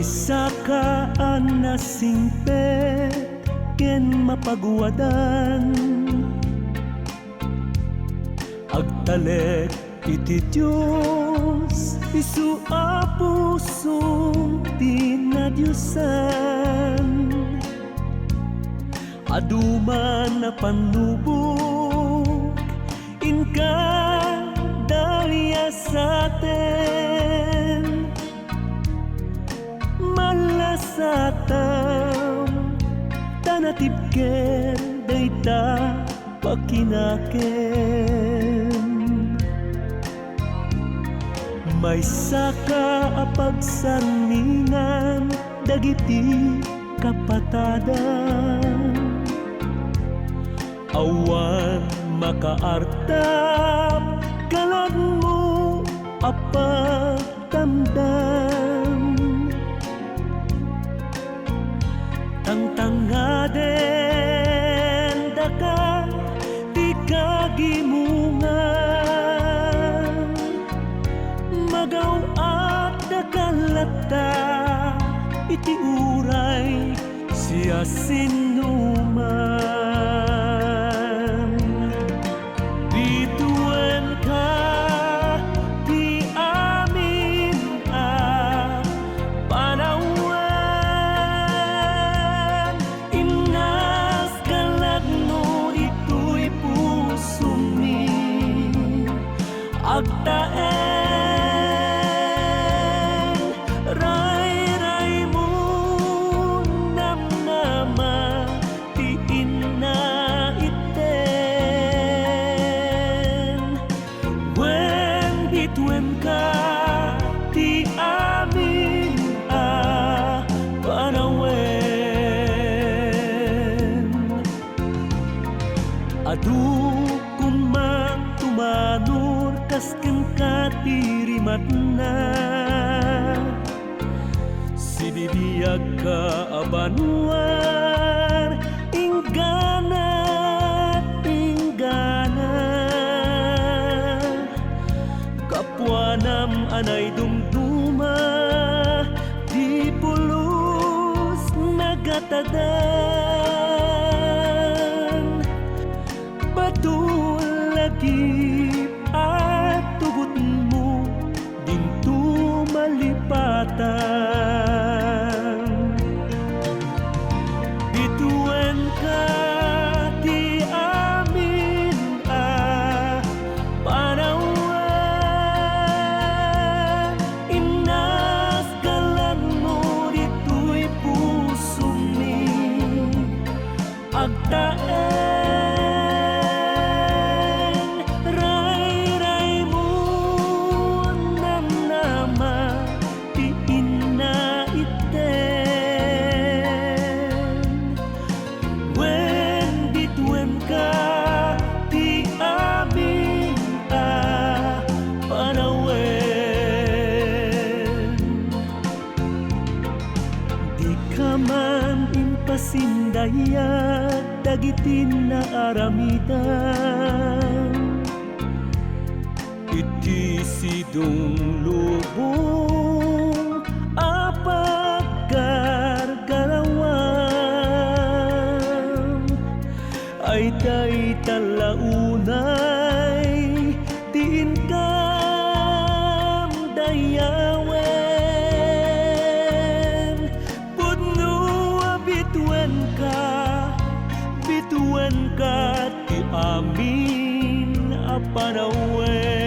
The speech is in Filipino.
May sakaan na singpet ken mapagwadan, agtalek iti Diyos isu a pusong tinadyosan. Aduman na panubok inka daya sa atin, malasatam tanatibken dayta pakinaken. May saka a pagsarmingan dagiti kapatadan, awan makaartap kalag mo a pagtamdam. Tangtangaden daka di kagimungan, magaw at dakalata iti uray siya sinuman. Bituan ka di amin a panawan, inas kalag mo ito'y puso mi agtaen. Ray-ray mo namnama ti inna iten, wen bitwen ka ti amin a panawen. Adu kumang tumanur kasken katirimat na, sibibiyag ka abanwar inggana inggana. Kapwanam anay dumduma di pulos nagatadan, batul lagi at tugot mo dinto malipatan. Bituan ka ti amin a panawan, inas galang mo dito'y puso mi agtaen. Ray-ray mo namnama ti inna iten, wen bitwen ka ti amin a panawen. Di ka man impasindayat dagiti na aramidan, iti sidong lubong a paggargarawan, ay day talaunay diin kam dayawen. Pudno a bitwen ka ti amin a panawen.